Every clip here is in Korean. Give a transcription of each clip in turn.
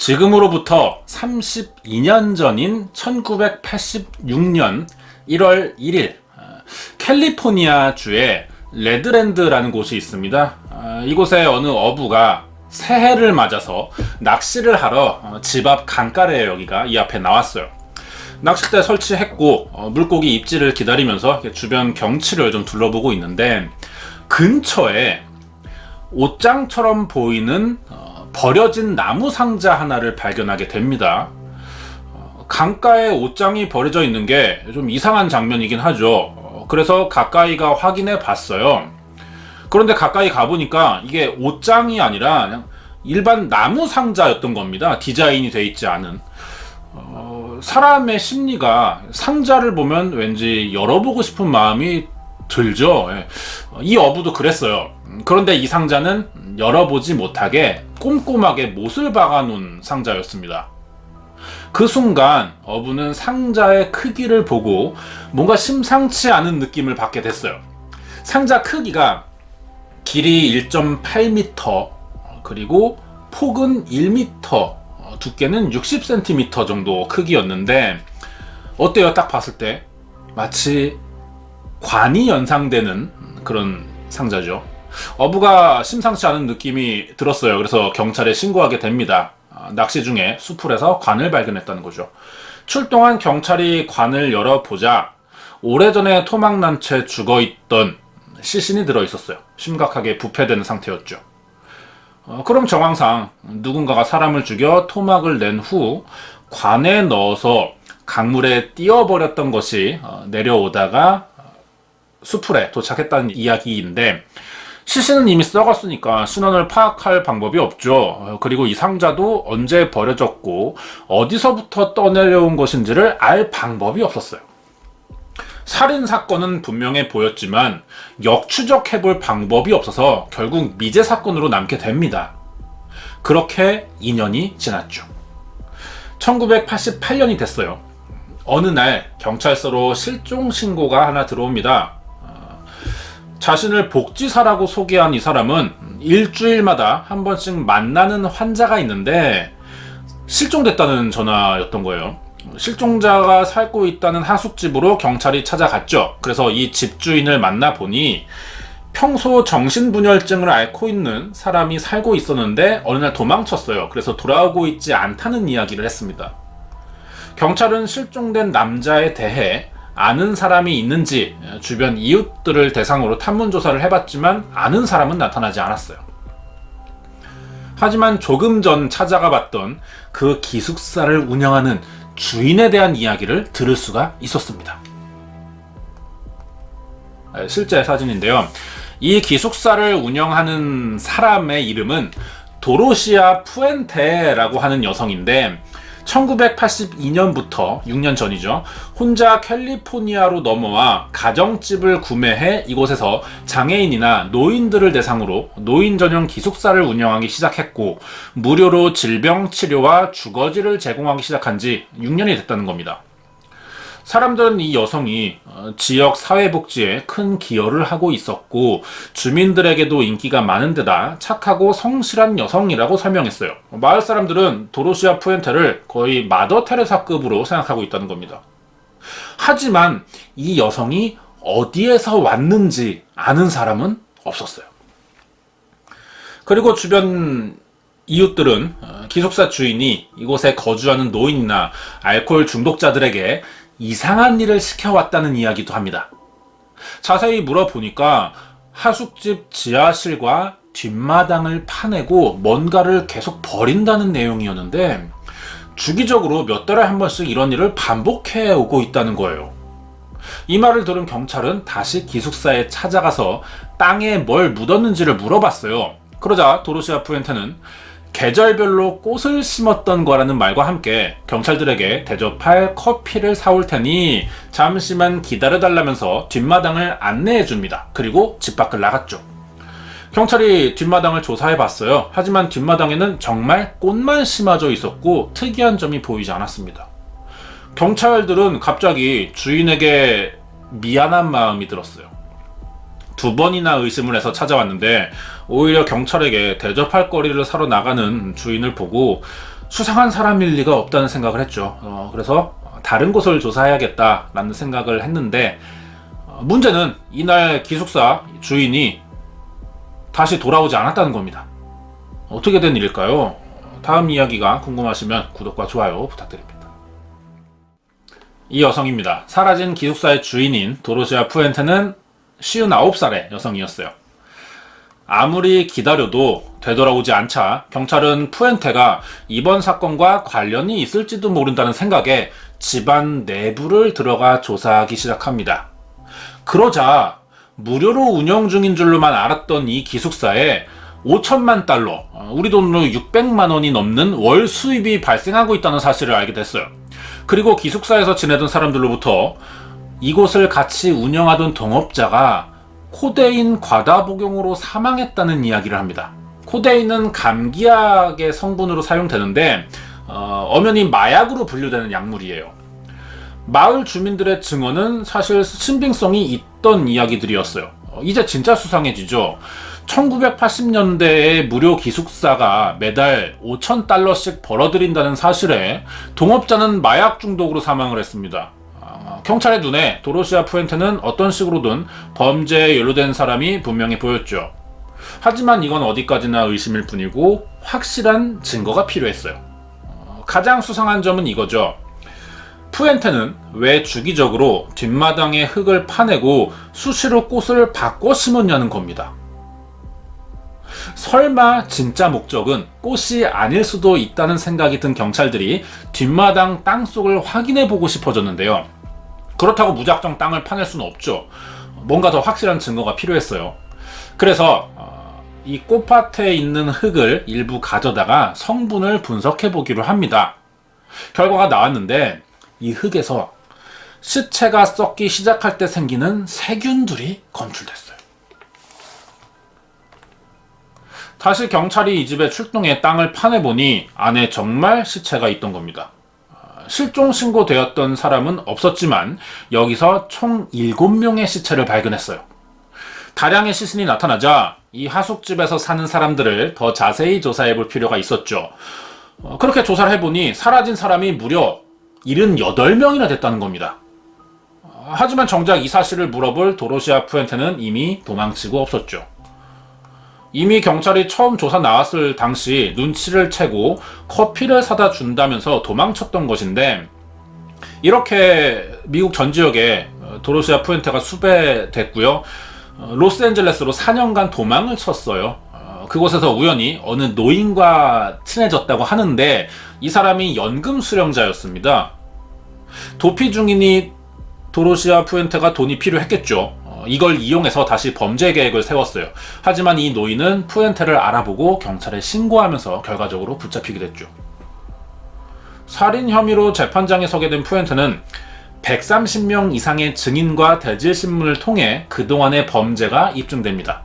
지금으로부터 32년 전인 1986년 1월 1일 캘리포니아 주에 레드랜드라는 곳이 있습니다. 이곳에 어느 어부가 새해를 맞아서 낚시를 하러 집 앞 강가래에 여기가 이 앞에 나왔어요. 낚싯대 설치했고 물고기 입질을 기다리면서 주변 경치를 좀 둘러보고 있는데 근처에 옷장처럼 보이는 버려진 나무 상자 하나를 발견하게 됩니다. 강가에 옷장이 버려져 있는 게 좀 이상한 장면이긴 하죠. 그래서 가까이가 확인해 봤어요. 그런데 가까이 가보니까 이게 옷장이 아니라 그냥 일반 나무 상자였던 겁니다. 디자인이 돼 있지 않은. 사람의 심리가 상자를 보면 왠지 열어보고 싶은 마음이 들죠. 이 어부도 그랬어요. 그런데 이 상자는 열어보지 못하게 꼼꼼하게 못을 박아놓은 상자였습니다. 그 순간 어부는 상자의 크기를 보고 뭔가 심상치 않은 느낌을 받게 됐어요. 상자 크기가 길이 1.8m 그리고 폭은 1m 두께는 60cm 정도 크기였는데 어때요? 딱 봤을 때 마치 관이 연상되는 그런 상자죠. 어부가 심상치 않은 느낌이 들었어요. 그래서 경찰에 신고하게 됩니다. 낚시 중에 수풀에서 관을 발견했다는 거죠. 출동한 경찰이 관을 열어보자 오래전에 토막난 채 죽어있던 시신이 들어있었어요. 심각하게 부패된 상태였죠. 그럼 정황상 누군가가 사람을 죽여 토막을 낸 후 관에 넣어서 강물에 띄워버렸던 것이 내려오다가 수풀에 도착했다는 이야기인데 시신은 이미 썩었으니까 신원을 파악할 방법이 없죠. 그리고 이 상자도 언제 버려졌고 어디서부터 떠내려온 것인지를 알 방법이 없었어요. 살인사건은 분명해 보였지만 역추적해볼 방법이 없어서 결국 미제 사건으로 남게 됩니다. 그렇게 2년이 지났죠. 1988년이 됐어요. 어느 날 경찰서로 실종 신고가 하나 들어옵니다. 자신을 복지사라고 소개한 이 사람은 일주일마다 한 번씩 만나는 환자가 있는데 실종됐다는 전화였던 거예요. 실종자가 살고 있다는 하숙집으로 경찰이 찾아갔죠. 그래서 이 집주인을 만나보니 평소 정신분열증을 앓고 있는 사람이 살고 있었는데 어느 날 도망쳤어요. 그래서 돌아오고 있지 않다는 이야기를 했습니다. 경찰은 실종된 남자에 대해 아는 사람이 있는지 주변 이웃들을 대상으로 탐문조사를 해봤지만 아는 사람은 나타나지 않았어요. 하지만 조금 전 찾아가 봤던 그 기숙사를 운영하는 주인에 대한 이야기를 들을 수가 있었습니다. 실제 사진인데요. 이 기숙사를 운영하는 사람의 이름은 도로시아 푸엔테라고 하는 여성인데 1982년부터 6년 전이죠. 혼자 캘리포니아로 넘어와 가정집을 구매해 이곳에서 장애인이나 노인들을 대상으로 노인 전용 기숙사를 운영하기 시작했고 무료로 질병 치료와 주거지를 제공하기 시작한 지 6년이 됐다는 겁니다. 사람들은 이 여성이 지역 사회복지에 큰 기여를 하고 있었고 주민들에게도 인기가 많은 데다 착하고 성실한 여성이라고 설명했어요. 마을 사람들은 도로시아 푸엔테를 거의 마더 테레사급으로 생각하고 있다는 겁니다. 하지만 이 여성이 어디에서 왔는지 아는 사람은 없었어요. 그리고 주변 이웃들은 기숙사 주인이 이곳에 거주하는 노인이나 알코올 중독자들에게 이상한 일을 시켜왔다는 이야기도 합니다. 자세히 물어보니까 하숙집 지하실과 뒷마당을 파내고 뭔가를 계속 버린다는 내용이었는데 주기적으로 몇 달에 한 번씩 이런 일을 반복해 오고 있다는 거예요. 이 말을 들은 경찰은 다시 기숙사에 찾아가서 땅에 뭘 묻었는지를 물어봤어요. 그러자 도로시아 푸엔테는 계절별로 꽃을 심었던 거라는 말과 함께 경찰들에게 대접할 커피를 사올 테니 잠시만 기다려달라면서 뒷마당을 안내해 줍니다. 그리고 집 밖을 나갔죠. 경찰이 뒷마당을 조사해 봤어요. 하지만 뒷마당에는 정말 꽃만 심어져 있었고 특이한 점이 보이지 않았습니다. 경찰들은 갑자기 주인에게 미안한 마음이 들었어요. 2번이나 의심을 해서 찾아왔는데 오히려 경찰에게 대접할 거리를 사러 나가는 주인을 보고 수상한 사람일 리가 없다는 생각을 했죠. 그래서 다른 곳을 조사해야겠다라는 생각을 했는데, 문제는 이날 기숙사 주인이 다시 돌아오지 않았다는 겁니다. 어떻게 된 일일까요? 다음 이야기가 궁금하시면 구독과 좋아요 부탁드립니다. 이 여성입니다. 사라진 기숙사의 주인인 도로시아 푸엔테는 59살의 여성이었어요. 아무리 기다려도 되돌아오지 않자 경찰은 푸엔테가 이번 사건과 관련이 있을지도 모른다는 생각에 집안 내부를 들어가 조사하기 시작합니다. 그러자 무료로 운영 중인 줄로만 알았던 이 기숙사에 5천만 달러, 우리 돈으로 600만 원이 넘는 월 수입이 발생하고 있다는 사실을 알게 됐어요. 그리고 기숙사에서 지내던 사람들로부터 이곳을 같이 운영하던 동업자가 코데인 과다 복용으로 사망했다는 이야기를 합니다. 코데인은 감기약의 성분으로 사용되는데 엄연히 마약으로 분류되는 약물이에요. 마을 주민들의 증언은 사실 신빙성이 있던 이야기들이었어요. 이제 진짜 수상해지죠. 1980년대에 무료 기숙사가 매달 5,000달러씩 벌어들인다는 사실에 동업자는 마약 중독으로 사망을 했습니다. 경찰의 눈에 도로시아 푸엔테는 어떤 식으로든 범죄에 연루된 사람이 분명히 보였죠. 하지만 이건 어디까지나 의심일 뿐이고 확실한 증거가 필요했어요. 가장 수상한 점은 이거죠. 푸엔테는 왜 주기적으로 뒷마당에 흙을 파내고 수시로 꽃을 바꿔 심었냐는 겁니다. 설마 진짜 목적은 꽃이 아닐 수도 있다는 생각이 든 경찰들이 뒷마당 땅속을 확인해 보고 싶어졌는데요. 그렇다고 무작정 땅을 파낼 수는 없죠. 뭔가 더 확실한 증거가 필요했어요. 그래서 이 꽃밭에 있는 흙을 일부 가져다가 성분을 분석해 보기로 합니다. 결과가 나왔는데 이 흙에서 시체가 썩기 시작할 때 생기는 세균들이 검출됐어요. 다시 경찰이 이 집에 출동해 땅을 파내보니 안에 정말 시체가 있던 겁니다. 실종 신고되었던 사람은 없었지만 여기서 총 7명의 시체를 발견했어요. 다량의 시신이 나타나자 이 하숙집에서 사는 사람들을 더 자세히 조사해 볼 필요가 있었죠. 그렇게 조사를 해보니 사라진 사람이 무려 78명이나 됐다는 겁니다. 하지만 정작 이 사실을 물어볼 도로시아 푸엔테는 이미 도망치고 없었죠. 이미 경찰이 처음 조사 나왔을 당시 눈치를 채고 커피를 사다 준다면서 도망쳤던 것인데, 이렇게 미국 전 지역에 도로시아 푸엔테가 수배됐고요. 로스앤젤레스로 4년간 도망을 쳤어요. 그곳에서 우연히 어느 노인과 친해졌다고 하는데 이 사람이 연금 수령자였습니다. 도피 중이니 도로시아 푸엔테가 돈이 필요했겠죠. 이걸 이용해서 다시 범죄 계획을 세웠어요. 하지만 이 노인은 푸엔테를 알아보고 경찰에 신고하면서 결과적으로 붙잡히게 됐죠. 살인 혐의로 재판장에 서게 된 푸엔테는 130명 이상의 증인과 대질 신문을 통해 그동안의 범죄가 입증됩니다.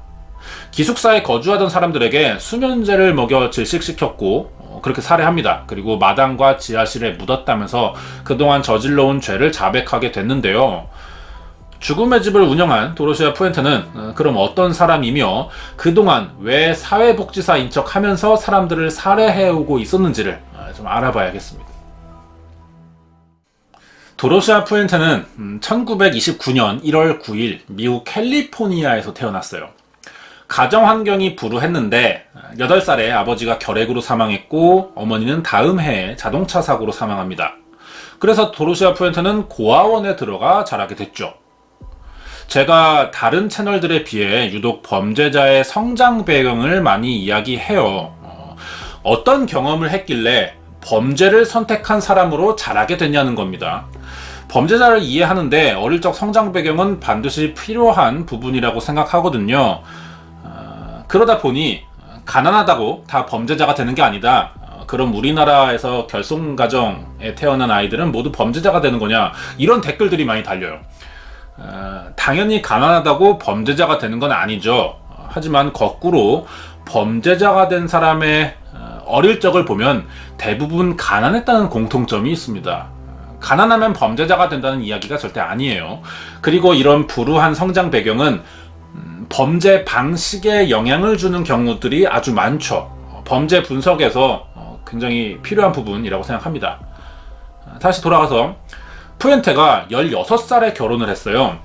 기숙사에 거주하던 사람들에게 수면제를 먹여 질식시켰고 그렇게 살해합니다. 그리고 마당과 지하실에 묻었다면서 그동안 저질러온 죄를 자백하게 됐는데요. 죽음의 집을 운영한 도로시아 푸엔테는 그럼 어떤 사람이며 그동안 왜 사회복지사인 척 하면서 사람들을 살해해오고 있었는지를 좀 알아봐야겠습니다. 도로시아 푸엔테는 1929년 1월 9일 미국 캘리포니아에서 태어났어요. 가정 환경이 불우했는데 8살에 아버지가 결핵으로 사망했고 어머니는 다음 해에 자동차 사고로 사망합니다. 그래서 도로시아 푸엔테는 고아원에 들어가 자라게 됐죠. 제가 다른 채널들에 비해 유독 범죄자의 성장 배경을 많이 이야기해요. 어떤 경험을 했길래 범죄를 선택한 사람으로 자라게 됐냐는 겁니다. 범죄자를 이해하는데 어릴 적 성장 배경은 반드시 필요한 부분이라고 생각하거든요. 그러다 보니 가난하다고 다 범죄자가 되는 게 아니다. 그럼 우리나라에서 결손가정에 태어난 아이들은 모두 범죄자가 되는 거냐, 이런 댓글들이 많이 달려요. 당연히 가난하다고 범죄자가 되는 건 아니죠. 하지만 거꾸로 범죄자가 된 사람의 어릴 적을 보면 대부분 가난했다는 공통점이 있습니다. 가난하면 범죄자가 된다는 이야기가 절대 아니에요. 그리고 이런 불우한 성장 배경은 범죄 방식에 영향을 주는 경우들이 아주 많죠. 범죄 분석에서 굉장히 필요한 부분이라고 생각합니다. 다시 돌아가서 푸엔테가 16살에 결혼을 했어요.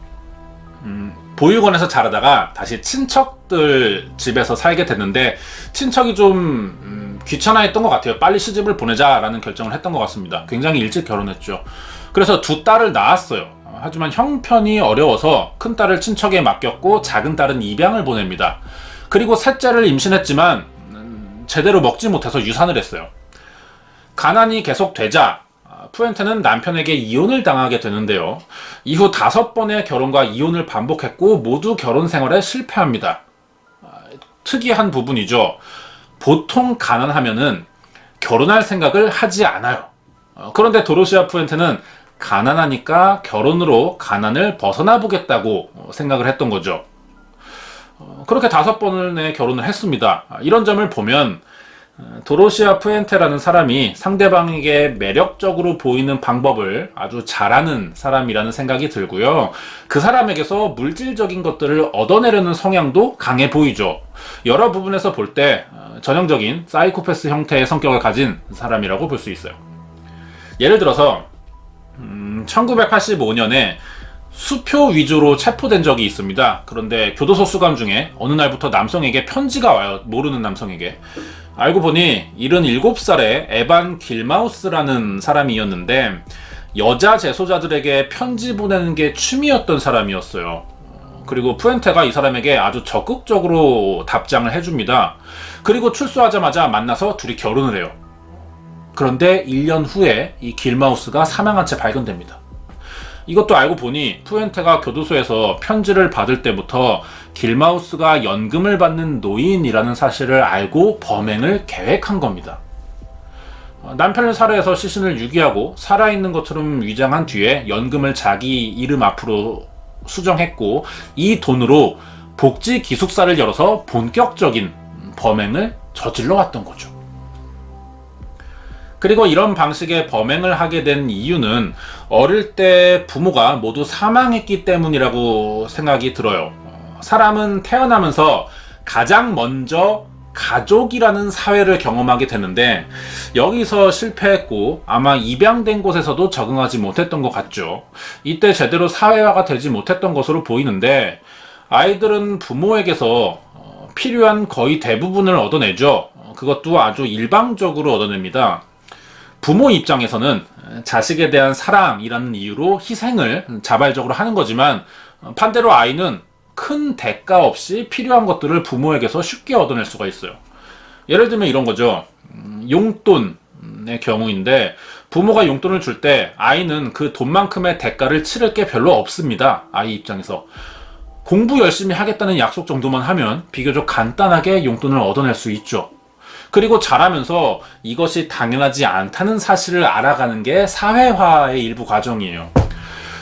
보육원에서 자라다가 다시 친척들 집에서 살게 됐는데 친척이 좀 귀찮아했던 것 같아요. 빨리 시집을 보내자라는 결정을 했던 것 같습니다. 굉장히 일찍 결혼했죠. 그래서 두 딸을 낳았어요. 하지만 형편이 어려워서 큰 딸을 친척에 맡겼고 작은 딸은 입양을 보냅니다. 그리고 셋째를 임신했지만 제대로 먹지 못해서 유산을 했어요. 가난이 계속되자 푸엔테는 남편에게 이혼을 당하게 되는데요. 이후 5번의 결혼과 이혼을 반복했고 모두 결혼 생활에 실패합니다. 특이한 부분이죠. 보통 가난하면은 결혼할 생각을 하지 않아요. 그런데 도로시아 푸엔테는 가난하니까 결혼으로 가난을 벗어나 보겠다고 생각을 했던 거죠. 그렇게 5번의 결혼을 했습니다. 이런 점을 보면 도로시아 푸엔테라는 사람이 상대방에게 매력적으로 보이는 방법을 아주 잘하는 사람이라는 생각이 들고요. 그 사람에게서 물질적인 것들을 얻어내려는 성향도 강해 보이죠. 여러 부분에서 볼 때 전형적인 사이코패스 형태의 성격을 가진 사람이라고 볼 수 있어요. 예를 들어서 1985년에 수표 위조로 체포된 적이 있습니다. 그런데 교도소 수감 중에 어느 날부터 남성에게 편지가 와요. 모르는 남성에게. 알고 보니 77살의 에반 길마우스라는 사람이었는데 여자 재소자들에게 편지 보내는 게 취미였던 사람이었어요. 그리고 푸엔테가 이 사람에게 아주 적극적으로 답장을 해줍니다. 그리고 출소하자마자 만나서 둘이 결혼을 해요. 그런데 1년 후에 이 길마우스가 사망한 채 발견됩니다. 이것도 알고 보니 푸엔테가 교도소에서 편지를 받을 때부터 길마우스가 연금을 받는 노인이라는 사실을 알고 범행을 계획한 겁니다. 남편을 살해해서 시신을 유기하고 살아있는 것처럼 위장한 뒤에 연금을 자기 이름 앞으로 수정했고 이 돈으로 복지 기숙사를 열어서 본격적인 범행을 저질러 왔던 거죠. 그리고 이런 방식의 범행을 하게 된 이유는 어릴 때 부모가 모두 사망했기 때문이라고 생각이 들어요. 사람은 태어나면서 가장 먼저 가족이라는 사회를 경험하게 되는데 여기서 실패했고 아마 입양된 곳에서도 적응하지 못했던 것 같죠. 이때 제대로 사회화가 되지 못했던 것으로 보이는데 아이들은 부모에게서 필요한 거의 대부분을 얻어내죠. 그것도 아주 일방적으로 얻어냅니다. 부모 입장에서는 자식에 대한 사랑이라는 이유로 희생을 자발적으로 하는 거지만 반대로 아이는 큰 대가 없이 필요한 것들을 부모에게서 쉽게 얻어낼 수가 있어요. 예를 들면 이런 거죠. 용돈의 경우인데 부모가 용돈을 줄 때 아이는 그 돈만큼의 대가를 치를 게 별로 없습니다. 아이 입장에서. 공부 열심히 하겠다는 약속 정도만 하면 비교적 간단하게 용돈을 얻어낼 수 있죠. 그리고 자라면서 이것이 당연하지 않다는 사실을 알아가는 게 사회화의 일부 과정이에요.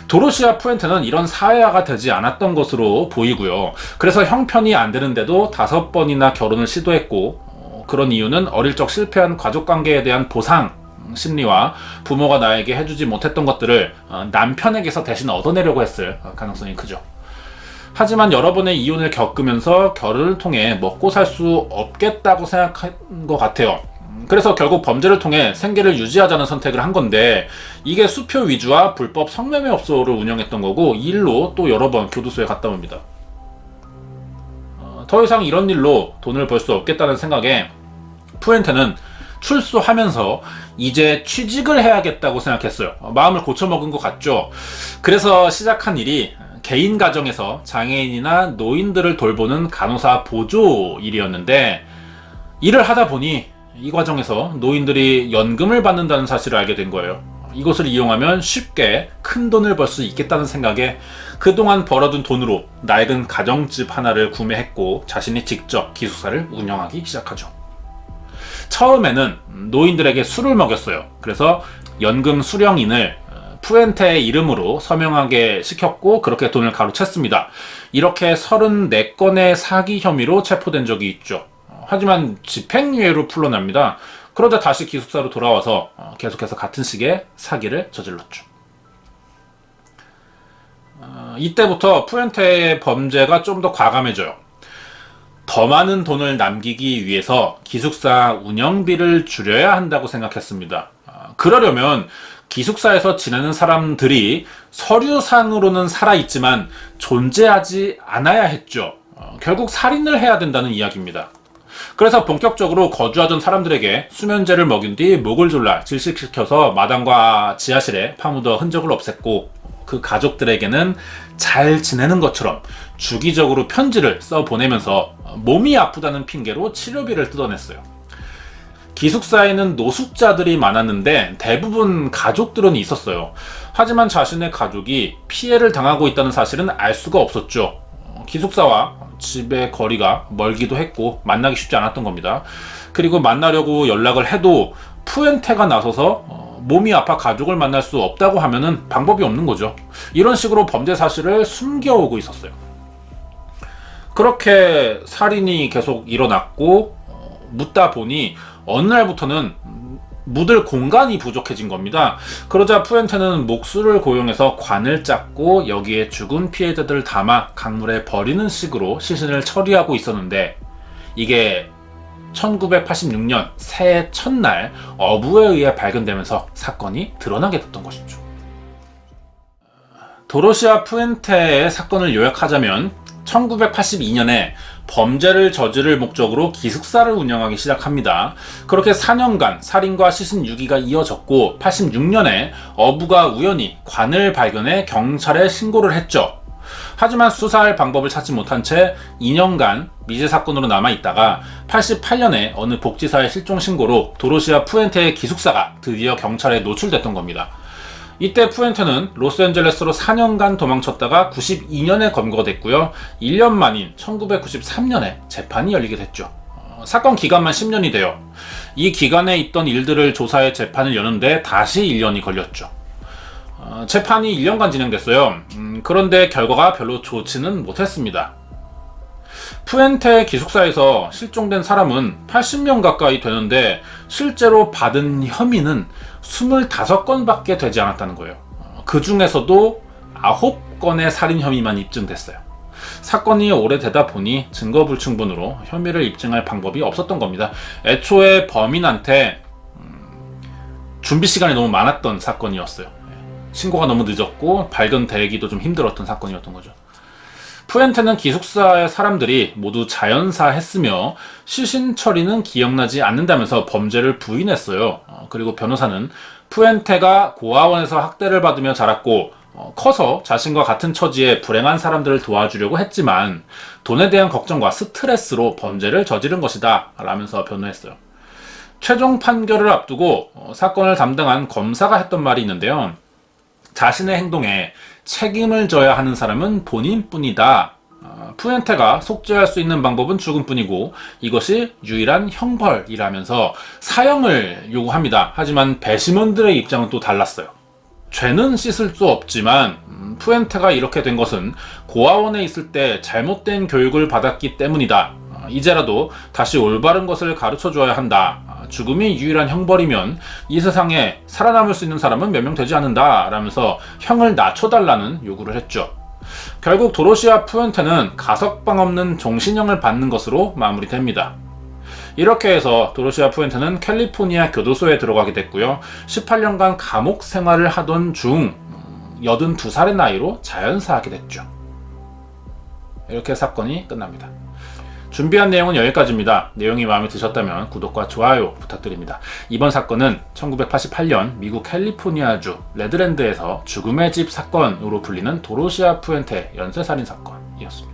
도로시아 푸엔테는 이런 사회화가 되지 않았던 것으로 보이고요. 그래서 형편이 안 되는데도 5번이나 결혼을 시도했고 그런 이유는 어릴 적 실패한 가족관계에 대한 보상 심리와 부모가 나에게 해주지 못했던 것들을 남편에게서 대신 얻어내려고 했을 가능성이 크죠. 하지만 여러 번의 이혼을 겪으면서 결혼을 통해 먹고 살 수 없겠다고 생각한 것 같아요. 그래서 결국 범죄를 통해 생계를 유지하자는 선택을 한 건데 이게 수표 위주와 불법 성매매업소를 운영했던 거고 이 일로 또 여러 번 교도소에 갔다 옵니다. 더 이상 이런 일로 돈을 벌 수 없겠다는 생각에 푸엔테는 출소하면서 이제 취직을 해야겠다고 생각했어요. 마음을 고쳐먹은 것 같죠. 그래서 시작한 일이 개인 가정에서 장애인이나 노인들을 돌보는 간호사 보조 일이었는데 일을 하다 보니 이 과정에서 노인들이 연금을 받는다는 사실을 알게 된 거예요. 이것을 이용하면 쉽게 큰 돈을 벌 수 있겠다는 생각에 그동안 벌어둔 돈으로 낡은 가정집 하나를 구매했고 자신이 직접 기숙사를 운영하기 시작하죠. 처음에는 노인들에게 술을 먹였어요. 그래서 연금 수령인을 푸엔테의 이름으로 서명하게 시켰고 그렇게 돈을 가로챘습니다. 이렇게 34건의 사기 혐의로 체포된 적이 있죠. 하지만 집행유예로 풀려납니다. 그러자 다시 기숙사로 돌아와서 계속해서 같은 식의 사기를 저질렀죠. 이때부터 푸엔테의 범죄가 좀 더 과감해져요. 더 많은 돈을 남기기 위해서 기숙사 운영비를 줄여야 한다고 생각했습니다. 그러려면 기숙사에서 지내는 사람들이 서류상으로는 살아있지만 존재하지 않아야 했죠. 결국 살인을 해야 된다는 이야기입니다. 그래서 본격적으로 거주하던 사람들에게 수면제를 먹인 뒤 목을 졸라 질식시켜서 마당과 지하실에 파묻어 흔적을 없앴고, 그 가족들에게는 잘 지내는 것처럼 주기적으로 편지를 써보내면서 몸이 아프다는 핑계로 치료비를 뜯어냈어요. 기숙사에는 노숙자들이 많았는데 대부분 가족들은 있었어요. 하지만 자신의 가족이 피해를 당하고 있다는 사실은 알 수가 없었죠. 기숙사와 집의 거리가 멀기도 했고 만나기 쉽지 않았던 겁니다. 그리고 만나려고 연락을 해도 푸엔테가 나서서 몸이 아파 가족을 만날 수 없다고 하면은 방법이 없는 거죠. 이런 식으로 범죄 사실을 숨겨오고 있었어요. 그렇게 살인이 계속 일어났고, 묻다 보니 어느 날부터는 묻을 공간이 부족해진 겁니다. 그러자 푸엔테는 목수를 고용해서 관을 짰고 여기에 죽은 피해자들을 담아 강물에 버리는 식으로 시신을 처리하고 있었는데, 이게 1986년 새해 첫날 어부에 의해 발견되면서 사건이 드러나게 됐던 것이죠. 도로시아 푸엔테의 사건을 요약하자면 1982년에 범죄를 저지를 목적으로 기숙사를 운영하기 시작합니다. 그렇게 4년간 살인과 시신 유기가 이어졌고 86년에 어부가 우연히 관을 발견해 경찰에 신고를 했죠. 하지만 수사할 방법을 찾지 못한 채 2년간 미제 사건으로 남아있다가 88년에 어느 복지사의 실종 신고로 도로시아 푸엔테의 기숙사가 드디어 경찰에 노출됐던 겁니다. 이때 푸엔테는 로스앤젤레스로 4년간 도망쳤다가 92년에 검거됐고요. 1년 만인 1993년에 재판이 열리게 됐죠. 사건 기간만 10년이 돼요. 이 기간에 있던 일들을 조사해 재판을 여는데 다시 1년이 걸렸죠. 재판이 1년간 진행됐어요. 그런데 결과가 별로 좋지는 못했습니다. 푸엔테 기숙사에서 실종된 사람은 80명 가까이 되는데 실제로 받은 혐의는 25건밖에 되지 않았다는 거예요. 그 중에서도 9건의 살인 혐의만 입증됐어요. 사건이 오래되다 보니 증거불충분으로 혐의를 입증할 방법이 없었던 겁니다. 애초에 범인한테 준비 시간이 너무 많았던 사건이었어요. 신고가 너무 늦었고 발견되기도 좀 힘들었던 사건이었던 거죠. 푸엔테는 기숙사의 사람들이 모두 자연사했으며 시신 처리는 기억나지 않는다면서 범죄를 부인했어요. 그리고 변호사는 푸엔테가 고아원에서 학대를 받으며 자랐고 커서 자신과 같은 처지의 불행한 사람들을 도와주려고 했지만 돈에 대한 걱정과 스트레스로 범죄를 저지른 것이다 라면서 변호했어요. 최종 판결을 앞두고 사건을 담당한 검사가 했던 말이 있는데요. 자신의 행동에 책임을 져야 하는 사람은 본인뿐이다. 푸엔테가 속죄할 수 있는 방법은 죽음뿐이고 이것이 유일한 형벌이라면서 사형을 요구합니다. 하지만 배심원들의 입장은 또 달랐어요. 죄는 씻을 수 없지만 푸엔테가 이렇게 된 것은 고아원에 있을 때 잘못된 교육을 받았기 때문이다. 이제라도 다시 올바른 것을 가르쳐줘야 한다. 죽음이 유일한 형벌이면 이 세상에 살아남을 수 있는 사람은 몇 명 되지 않는다 라면서 형을 낮춰달라는 요구를 했죠. 결국 도로시아 푸엔테는 가석방 없는 종신형을 받는 것으로 마무리됩니다. 이렇게 해서 도로시아 푸엔테는 캘리포니아 교도소에 들어가게 됐고요. 18년간 감옥 생활을 하던 중 82살의 나이로 자연사하게 됐죠. 이렇게 사건이 끝납니다. 준비한 내용은 여기까지입니다. 내용이 마음에 드셨다면 구독과 좋아요 부탁드립니다. 이번 사건은 1988년 미국 캘리포니아주 레드랜드에서 죽음의 집 사건으로 불리는 도로시아 푸엔테 연쇄살인 사건이었습니다.